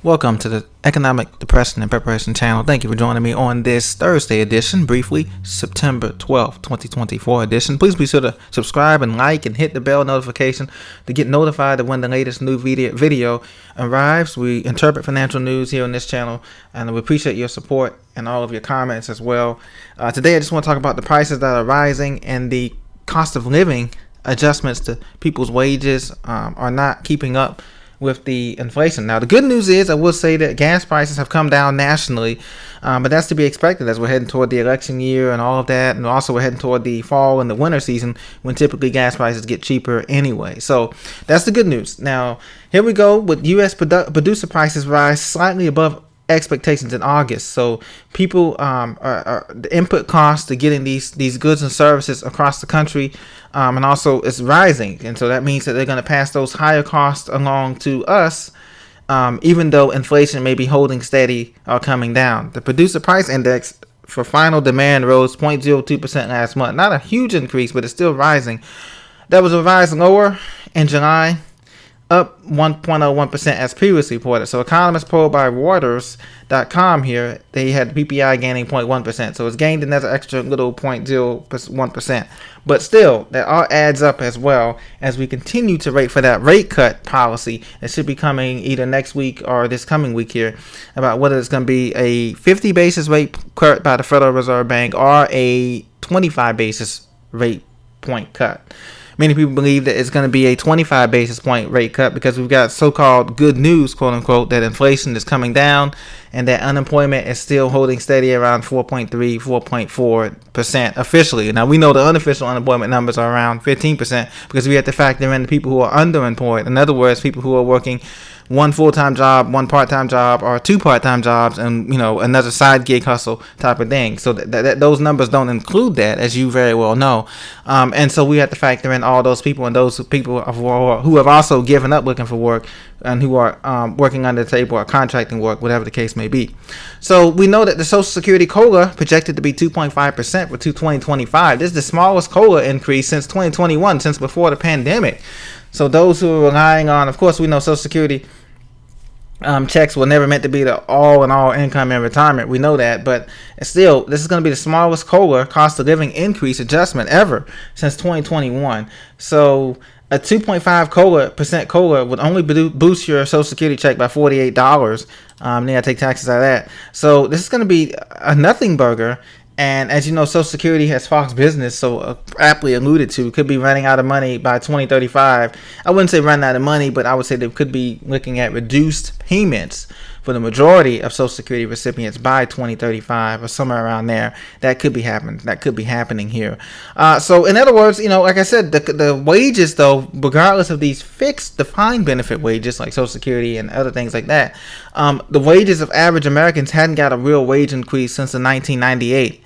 Welcome to the Economic Depression and Preparation channel. Thank you for joining me on this Thursday edition, briefly September 12th, 2024 edition. Please be sure to subscribe and like and hit the bell notification to get notified of when the latest new video arrives. We interpret financial news here on this channel, and we appreciate your support and all of your comments as well. Today I just want to talk about the prices that are rising and the cost of living adjustments to people's wages are not keeping up with the inflation. Now, the good news is, I will say that gas prices have come down nationally, but that's to be expected as we're heading toward the election year and all of that, and also we're heading toward the fall and the winter season when typically gas prices get cheaper anyway. So that's the good news. Now, here we go with U.S. producer prices rise slightly above expectations in August. So people the input costs to getting these goods and services across the country and also it's rising, and so that means that they're going to pass those higher costs along to us, even though inflation may be holding steady or coming down. The producer price index for final demand rose 0.02% last month. Not a huge increase, but it's still rising. That was revised lower in July, up 1.01% as previously reported. So economists polled by Reuters.com here, they had the PPI gaining 0.1%. So it's gained another extra little 0.01%. But still, that all adds up as well as we continue to wait for that rate cut policy that should be coming either next week or this coming week here, about whether it's going to be a 50 basis rate cut by the Federal Reserve Bank or a 25 basis rate point cut. Many people believe that it's going to be a 25 basis point rate cut because we've got so-called good news, quote unquote, that inflation is coming down and that unemployment is still holding steady around 4.4% officially. Now, we know the unofficial unemployment numbers are around 15% because we have to factor in the people who are underemployed. In other words, people who are working one full-time job, one part-time job, or two part-time jobs, and another side gig hustle type of thing. So those numbers don't include that, as you very well know. And so we have to factor in all those people and those people who have also given up looking for work and who are working under the table or contracting work, whatever the case may be. So we know that the Social Security COLA projected to be 2.5% for 2025. This is the smallest COLA increase since 2021, since before the pandemic. So those who are relying on, of course, we know Social Security checks were never meant to be the all income in retirement. We know that, but still, this is going to be the smallest COLA, cost of living increase adjustment ever since 2021. So a 2.5% COLA would only boost your Social Security check by $48. Then I take taxes out of that. So this is going to be a nothing burger. And as you know, Social Security has Fox Business, so aptly alluded to, could be running out of money by 2035. I wouldn't say running out of money, but I would say they could be looking at reduced payments for the majority of Social Security recipients by 2035 or somewhere around there. That could be happening. That could be happening here. So in other words, like I said, the wages, though, regardless of these fixed defined benefit wages like Social Security and other things like that, the wages of average Americans hadn't got a real wage increase since the 1998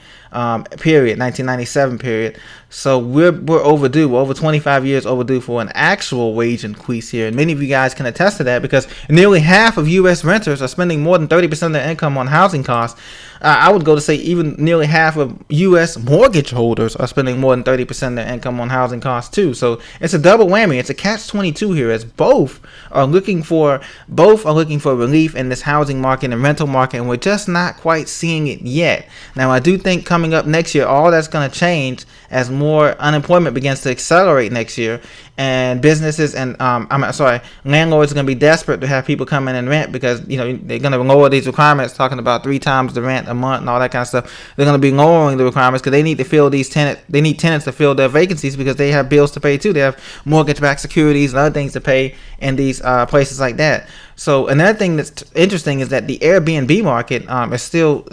period, 1997 period. So we're overdue. We're over 25 years overdue for an actual wage increase here. And many of you guys can attest to that because nearly half of U.S. renters are spending more than 30% of their income on housing costs. I would go to say even nearly half of U.S. mortgage holders are spending more than 30% of their income on housing costs too. So it's a double whammy. It's a catch-22 here, as both are looking for relief in this housing market and rental market, and we're just not quite seeing it yet. Now, I do think coming up next year, all that's going to change as more unemployment begins to accelerate next year, and businesses and landlords are going to be desperate to have people come in and rent because they're going to lower these requirements, talking about 3 times the rent a month and all that kind of stuff. They're going to be lowering the requirements because they need to fill these they need tenants to fill their vacancies because they have bills to pay too. They have mortgage-backed securities and other things to pay in these places like that. So another thing that's interesting is that the Airbnb market is still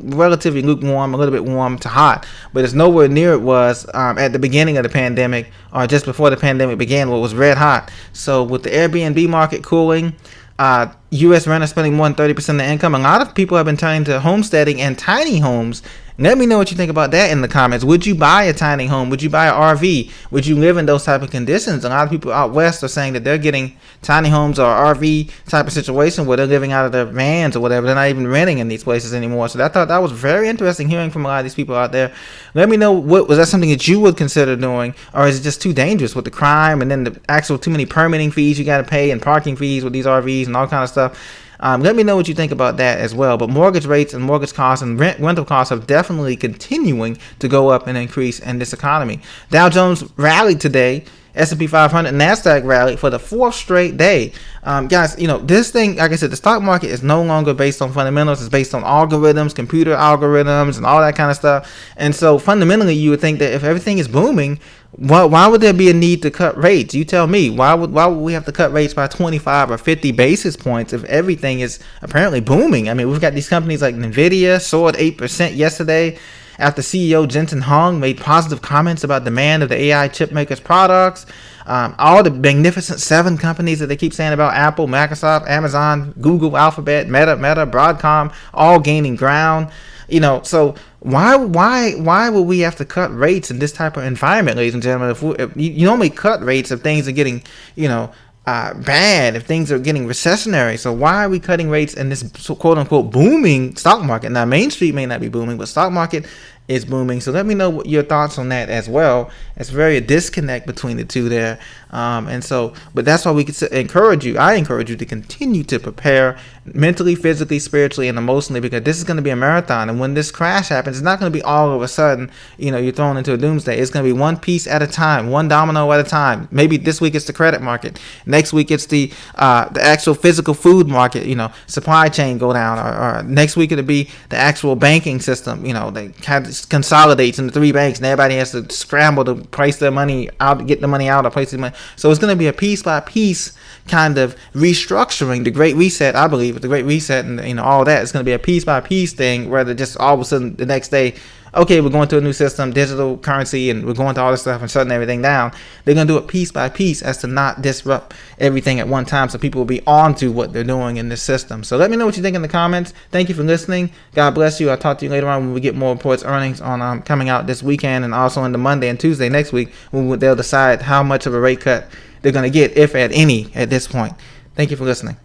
relatively lukewarm, a little bit warm to hot, but it's nowhere near it was at the beginning of the pandemic or just before the pandemic began, where it was red hot. So with the Airbnb market cooling, U.S. renters spending more than 30% of their income, a lot of people have been turning to homesteading and tiny homes. Let me know what you think about that in the comments. Would you buy a tiny home? Would you buy an RV? Would you live in those type of conditions? A lot of people out west are saying that they're getting tiny homes or RV type of situation where they're living out of their vans or whatever. They're not even renting in these places anymore. So I thought that was very interesting hearing from a lot of these people out there. Let me know, was that something that you would consider doing, or is it just too dangerous with the crime and then the actual too many permitting fees you got to pay and parking fees with these RVs and all kind of stuff? Let me know what you think about that as well. But mortgage rates and mortgage costs and rental costs are definitely continuing to go up and increase in this economy. Dow Jones rallied today. S&P 500, NASDAQ rallied for the 4th straight day. Guys, this thing, like I said, the stock market is no longer based on fundamentals. It's based on algorithms, computer algorithms, and all that kind of stuff. And so fundamentally, you would think that if everything is booming, why would there be a need to cut rates? You tell me. Why would we have to cut rates by 25 or 50 basis points if everything is apparently booming? I mean, we've got these companies like NVIDIA soared 8% yesterday, after CEO Jensen Huang made positive comments about demand of the AI chip makers' products. All the magnificent 7 companies that they keep saying about Apple, Microsoft, Amazon, Google, Alphabet, Meta, Broadcom, all gaining ground. So why would we have to cut rates in this type of environment, ladies and gentlemen? If you normally cut rates if things are getting, bad, if things are getting recessionary. So why are we cutting rates in this quote unquote booming stock market? Now, Main Street may not be booming, but stock market is booming. So let me know what your thoughts on that as well. It's very a disconnect between the two there. But that's why we could encourage you. I encourage you to continue to prepare mentally, physically, spiritually, and emotionally, because this is going to be a marathon. And when this crash happens, it's not going to be all of a sudden, you're thrown into a doomsday. It's going to be one piece at a time, one domino at a time. Maybe this week it's the credit market. Next week it's the actual physical food market, supply chain go down. Or next week it'll be the actual banking system, they kind of consolidates into 3 banks and everybody has to scramble to price their money out, get the money out, or place the money. So it's going to be a piece by piece kind of restructuring. The Great Reset, I believe, the Great Reset and all that, it's going to be a piece by piece thing, rather just all of a sudden the next day, okay, we're going to a new system, digital currency, and we're going to all this stuff and shutting everything down. They're going to do it piece by piece as to not disrupt everything at one time, so people will be on to what they're doing in this system. So let me know what you think in the comments. Thank you for listening. God bless you. I'll talk to you later on when we get more reports, earnings on coming out this weekend, and also on the Monday and Tuesday next week when they'll decide how much of a rate cut they're going to get, if at any, at this point. Thank you for listening.